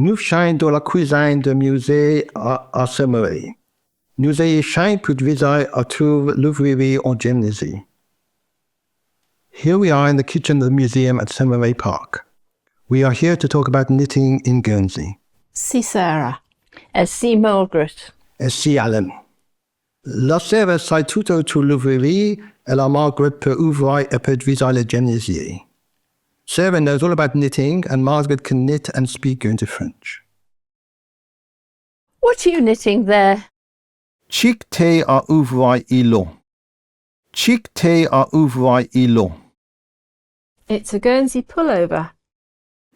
Nous sommes dans la cuisine du musée à Saumarez. Nous ayons chien pour visiter à trouver l'ouvrier en Guernesiais. Here we are in the kitchen of the museum at Saumarez Park. We are here to talk about knitting in Guernsey. C'est Sara. C'est Margaret. C'est Alan. La Sara sait tout autour l'ouvrier et la Margaret peut ouvrir et peut visiter les Guernesiais. Sara knows all about knitting and Margaret can knit and speak Guernsey French. What are you knitting there? Chic-té à ouvrir îlot. Chic-té à ouvrir îlot. It's a Guernsey pullover.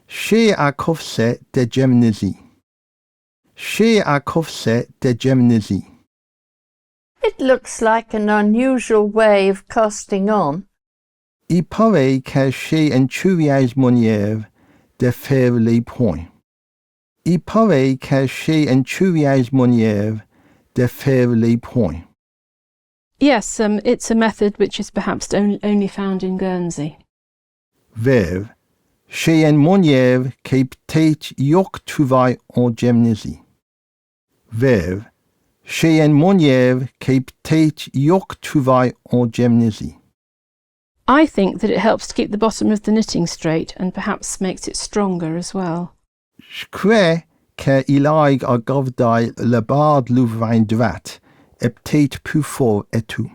She a corset de Guernesiais. She a corset de Guernesiais. It looks like an unusual way of casting on. Il paraît que she une curieuse manière de faire les points. Il paraît que she une curieuse manière de faire les points. Yes, it's a method which is perhaps only found in Guernsey. Verbe. She une manière qui peut-être yok trouver en Guernsey. Verbe. She une manière qui peut-être yok trouver en Guernsey. I think that it helps to keep the bottom of the knitting straight and perhaps makes it stronger as well. Je crois qu'il aille à garder le bas de l'ouvrain droite et peut-être plus fort et tout.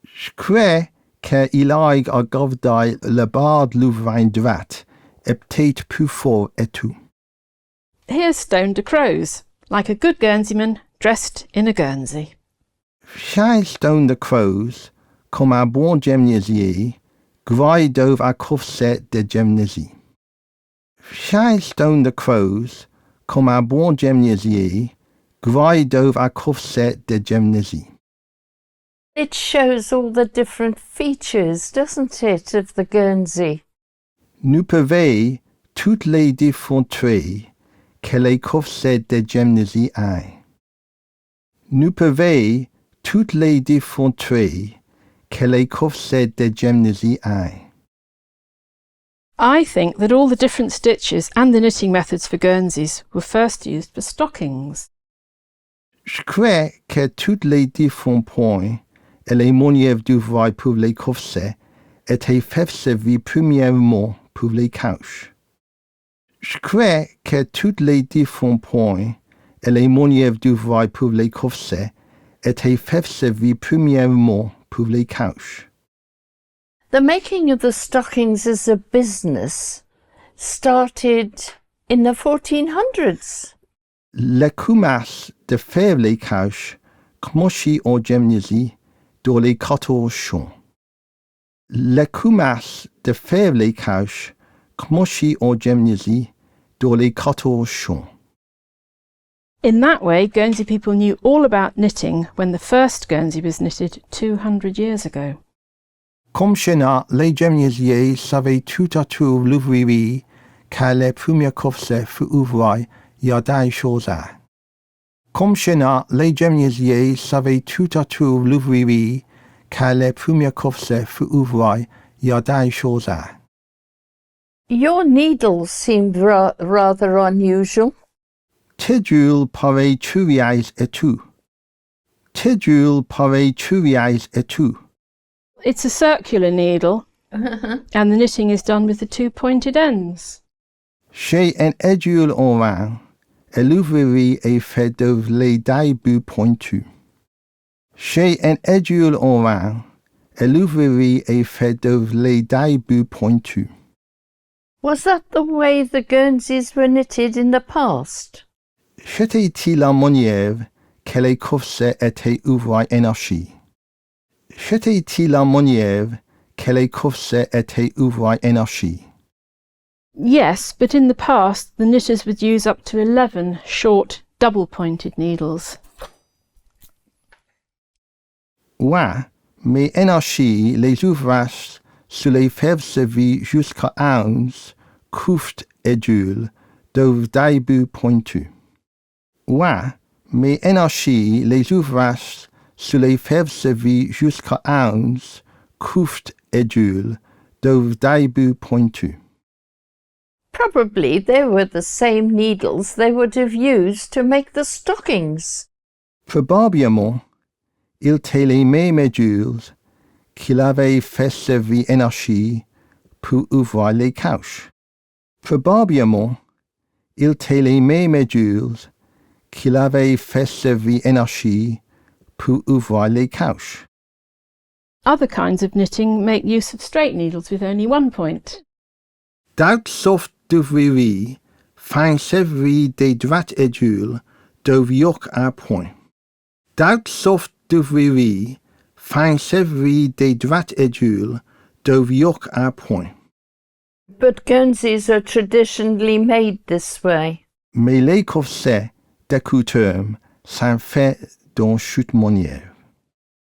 Je crois qu'il aille à garder le bas de l'ouvrain droite et peut-être plus fort et tout. Here's Stone to Cras, like a good Guernseyman dressed in a Guernsey. Chez Stone de Cras, comme un bon Guernesiais, graille d'ouvre à corset de Guernsey. Chez Stone de Cras, comme un bon Guernesiais, graille d'ouvre à corset de Guernsey. It shows all the different features, doesn't it, of the Guernsey? Nous pouvons toutes les différents traits que les corsets de Guernsey ont. Nous pouvons toutes les différents traits que les corsets de Guernsey ont. I think that all the different stitches and the knitting methods for Guernseys were first used for stockings. Je crois que tous les différents points et les manières d'ouvrir pour les corsets étaient faits servir premièrement pour les couches. Je crois que tous les différents points et les manières d'ouvrir pour les corsets étaient faits servir premièrement pour les couches. The making of the stockings as a business started in the 1400s. Le commerce de faire les couches commençait en Guernsey dans les 1400. Le commerce de faire les couches commençait en Guernsey dans les 1400. In that way, Guernsey people knew all about knitting when the first Guernsey was knitted 200 years ago. Comme cela, les Guernesiais savaient tout à tout l'ouvrier car les premiers corsets furent ouverts il y a des choses à. Comme cela, les Guernesiais savaient tout à tout l'ouvrier car les premiers corsets furent ouverts il y a des choses à. Your needles seemed rather unusual. Tidule paraît curieuse et tout. Tidule paraît curieuse et tout. It's a circular needle, and the knitting is done with the two pointed ends. J'ai un aiguille en rang, et l'ouvrier est fait de les deux bouts pointus. J'ai un aiguille en rang, et l'ouvrier est fait de les deux bouts pointus. Was that the way the Guernseys were knitted in the past? C'était-il la manière que les corsets étaient ouverts en archi? C'était-il la manière que les corsets étaient ouverts en archi? Yes, but in the past the knitters would use up to 11 short, double-pointed needles. Ouais, mais en archi, les ouvrages se les faire servir jusqu'à 11 courtes aiguilles de deux bouts pointus. Ouais, mais en archi, les ouvrages se les faire servir jusqu'à 11 courtes aiguilles de deux bouts pointus. Probably they were the same needles they would have used to make the stockings. Probablement, il était les mêmes adules qu'il avait fait servir énergie pour ouvrir les couches. Probablement, il était les mêmes adules qu'il avait fait servir énergie pour ouvrir les couches. Other kinds of knitting make use of straight needles with only one point. D'autres sortes d'ouvriers font servir des droites adules d'ouvrir à point. D'autres sortes d'ouvriers font servir des droites adules d'ouvrir à point. But Guernseys are traditionally made this way. Mais les corsets de couture sont faits dans chute manière.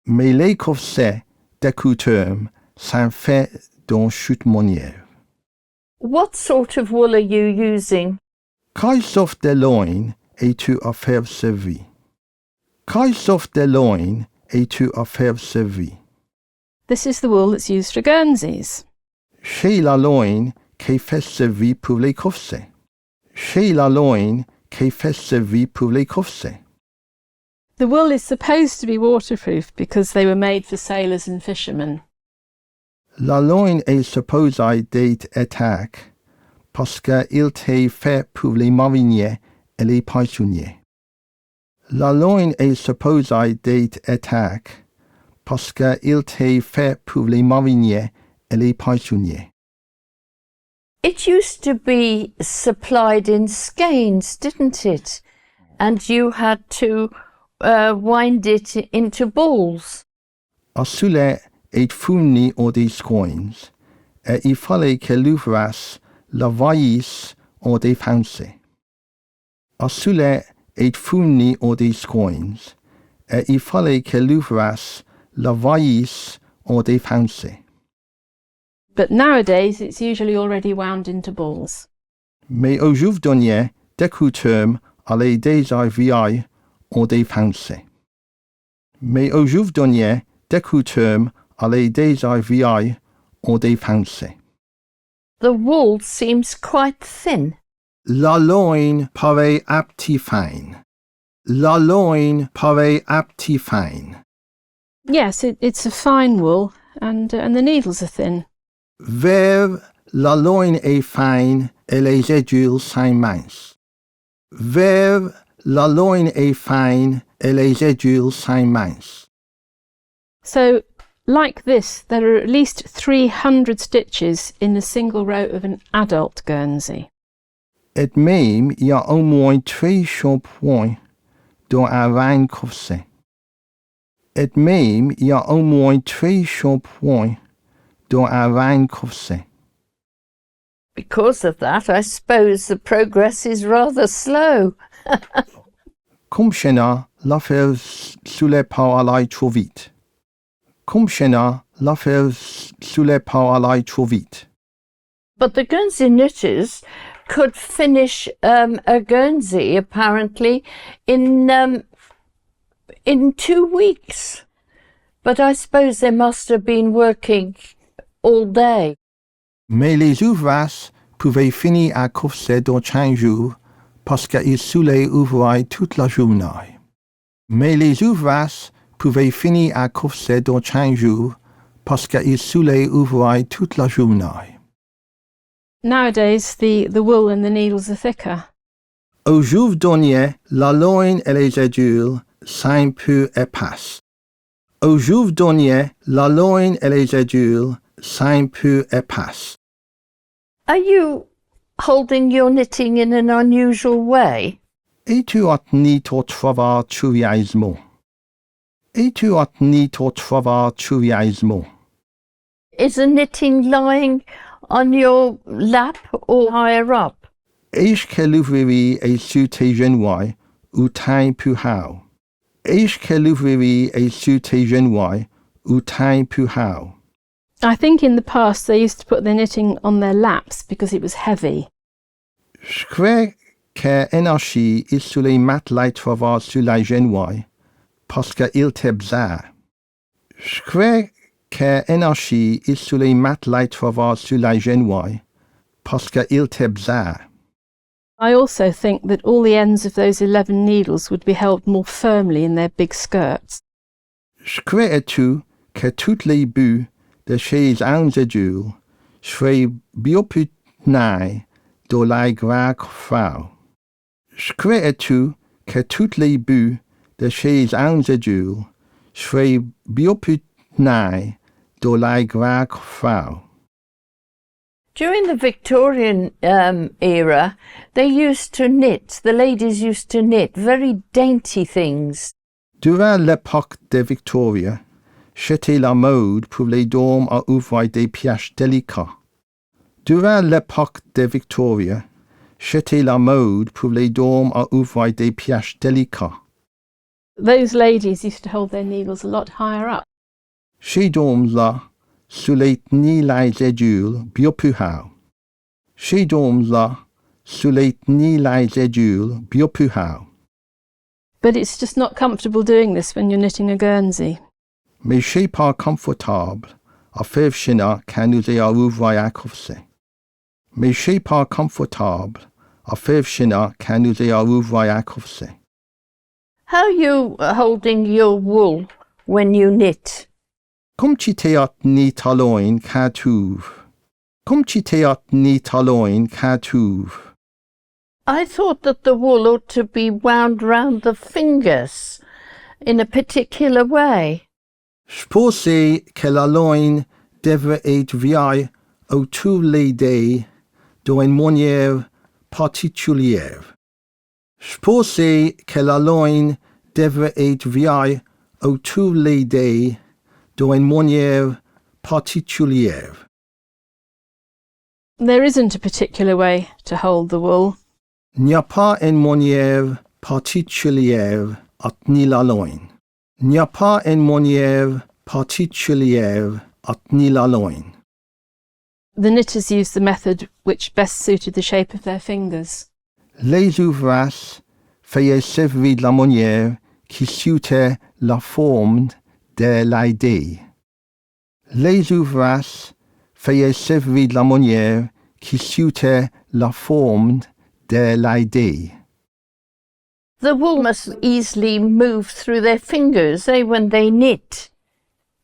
Mais les corsets de couture sont faits dans chute manière. What sort of wool are you using? Quelle sorte de laine es-tu à faire servir? Quelle sorte de laine es-tu à faire servir? This is the wool that's used for Guernseys. C'est la laine qui fait servir pour les corsets. C'est la laine qui fait servir pour les corsets. The wool is supposed to be waterproof because they were made for sailors and fishermen. La laine est supposée d'être étanche parce qu'il était fait pour les mariniers et les poissonniers. La laine est supposée d'être étanche parce qu'il était fait pour les mariniers et les poissonniers. It used to be supplied in skeins, didn't it? And you had to wind it into balls. Un soulet est fourni en des skeins et il fallait que l'ouvrage la vaillisse en des foncées. Un soulet est fourni en des skeins et il fallait que l'ouvrage la vaillisse en des foncées. But nowadays it's usually already wound into balls. Mais aujourd'hui, de couture allait déjà vieillir en des foncées. Mais aujourd'hui, de couture allait déjà vieillir en des foncées. The wool seems quite thin. La laine paraît à petit fine. La laine paraît à petit fine. Yes, it's a fine wool and the needles are thin. Vers la laine est fine et les adules sont minces. Vers la laine est fine et les adules sont minces. So, like this, there are at least 300 stitches in a single row of an adult Guernsey. Et même, il y a au moins 300 points dans un vain corset. Et même, il y a au moins 300 points dans un vain corset. Because of that, I suppose the progress is rather slow. Comme cela, l'affaire sous les pas allait trop vite. Comme cela, l'affaire sous les pas allait trop vite. But the Guernsey knitters could finish a Guernsey, apparently, in 2 weeks. But I suppose they must have been working all day. Mais les ouvrages pouvaient finir à corset dans 15 jours parce qu'ils soulaient ouvrir toute la journée. Mais les ouvrages pouvaient finir à corset dans 15 jours parce qu'ils soulaient ouvrir toute la journée. Nowadays, the wool and the needles are thicker. Aujourd'hui, la laine et les adules sont plus épaisses. Aujourd'hui, la laine et les adules sont plus épaisses. Are you holding your knitting in an unusual way? Et tu as tenu ton travail curieusement. Et tu as tenu ton travail curieusement. Is the knitting lying on your lap or higher up? Est-ce que l'ouvrier est sur tes genoux ou tes plus haut? Est-ce que l'ouvrier est sur tes genoux ou tes plus haut? I think in the past they used to put their knitting on their laps because it was heavy. Je crois que l'énergie est sur les matelas de travail sur les genoux parce qu'il te bizarre. Je crois que l'énergie est sur les matelas de travail sur les genoux parce que il te bza. I also think that all the ends of those 11 needles would be held more firmly in their big skirts. Crois-tu que toutes les bouts de chez Anzadul seraient bioput nai do la grac frau? Crois-tu que toutes les bouts de chez Anzadul seraient bioput nai do la grac frau? During the Victorian era, they used to knit, the ladies used to knit very dainty things. Durant l'époque de Victoria, c'était la mode pour les dames à ouvrir des pièges délicats. Durant l'époque de Victoria, c'était la mode pour les dames à ouvrir des pièges délicats. Those ladies used to hold their needles a lot higher up. Ces dames-là, sous les les édules biopuhau. Ces dames-là, sous les les édules biopuhau. But it's just not comfortable doing this when you're knitting a Guernsey. Mais c'est pas confortable à faire china quand nous est à ouvrir à couvser. Mais c'est pas confortable à faire china quand nous est à ouvrir à couvser. How are you holding your wool when you knit? Comme tu t'es ni taloin quand tu ouvres. Comme tu t'es ni taloin quand tu ouvres. I thought that the wool ought to be wound round the fingers in a particular way. Je pensais que la loin devrait être vieille autour les dés d'une manière particulière. Je pensais que la loin devrait être vieille autour les dés d'une manière particulière. There isn't a particular way to hold the wool. Il n'y a pas une manière particulière à tenir la loin. Il n'y a pas une manière particulière à tenir la loin. The knitters used the method which best suited the shape of their fingers. Les ouvrages faisaient servir de la manière qui suitait la forme de l'idée. Les ouvrages faisaient servir de la manière qui suitait la forme de l'idée. The wool must easily move through their fingers, when they knit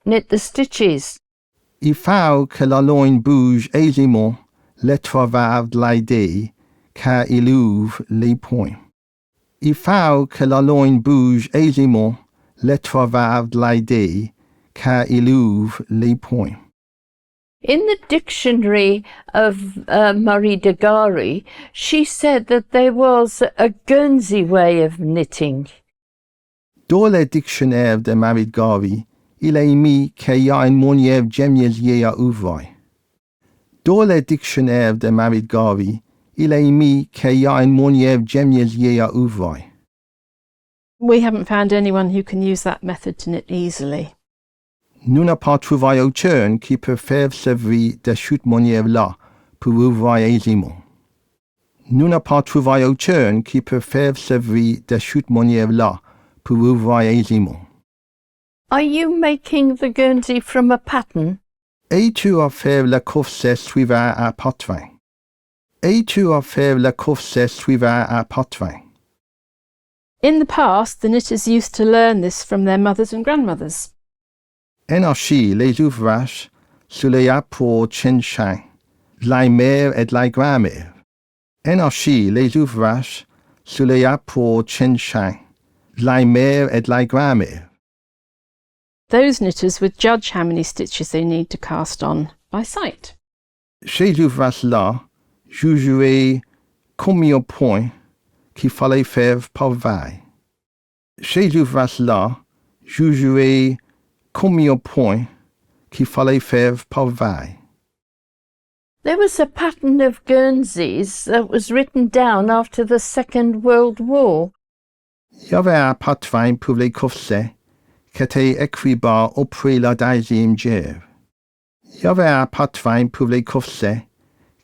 the stitches. Il faut que la loin bouge aisément le travers de l'idée car il ouvre les points. Il faut que la loin bouge aisément le travers de l'idée car il ouvre les points. In the dictionary of Marie de Gary, she said that there was a Guernsey way of knitting. Dans le dictionnaire de Marie de Gary, il est mis qu'il y a une manière Guernesiais à ouvrir. Dans le dictionnaire de Marie de Gary, il est mis qu'il y a une manière Guernesiais à ouvrir. We haven't found anyone who can use that method to knit easily. Nous n'avons pas trouvé aucun qui peut faire servir de cette manière-là pour ouvrir aisément. Nous n'avons pas trouvé aucun qui peut faire servir de cette manière-là pour ouvrir aisément. Are you making the Guernsey from a pattern? Es-tu à faire le corset suivant un patron? Es-tu à faire le corset suivant un patron? In the past, the knitters used to learn this from their mothers and grandmothers. En archi, les ouvrages sous les apports chinchins, la mère et la grand-mère. En archi, les ouvrages sous les apports chinchins, la mère et la grand-mère. Those knitters would judge how many stitches they need to cast on by sight. Ces ouvrages-là jugeraient combien de points qu'il fallait faire par veille. Ces ouvrages-là jugeraient combien de points qu'il fallait faire par veille. There was a pattern of Guernseys that was written down after the Second World War. Il y avait un patron pour les corsets qui était écrit après la Deuxième Guerre. Il y avait un patron pour les corsets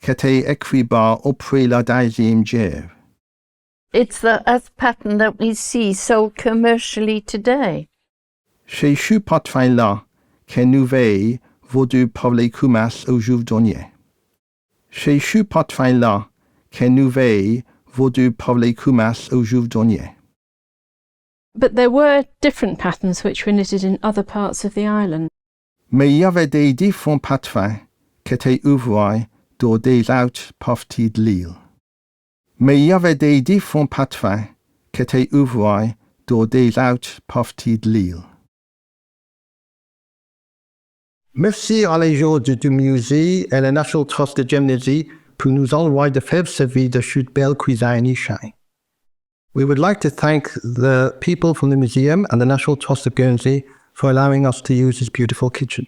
qui était écrit après la Deuxième Guerre. It's the pattern that we see sold commercially today. C'est ce patron-là que nous voyons vendu par les commerces aujourd'hui. Ces choux patins-là que nous veillons vaudou parler kumas aujourd'hui. But there were different patterns which were knitted in other parts of the island. Mais il y avait des différents patins qui étaient ouvrés dans des autres parties de l'île. Mais il y avait des différents patins qui étaient ouvrés dans des autres parties de l'île. Merci à les gens du musée et la National Trust de Guernesiais pour nous envoyer de faire servir de chutes belles cuisines ici. We would like to thank the people from the museum and the National Trust of Guernsey for allowing us to use this beautiful kitchen.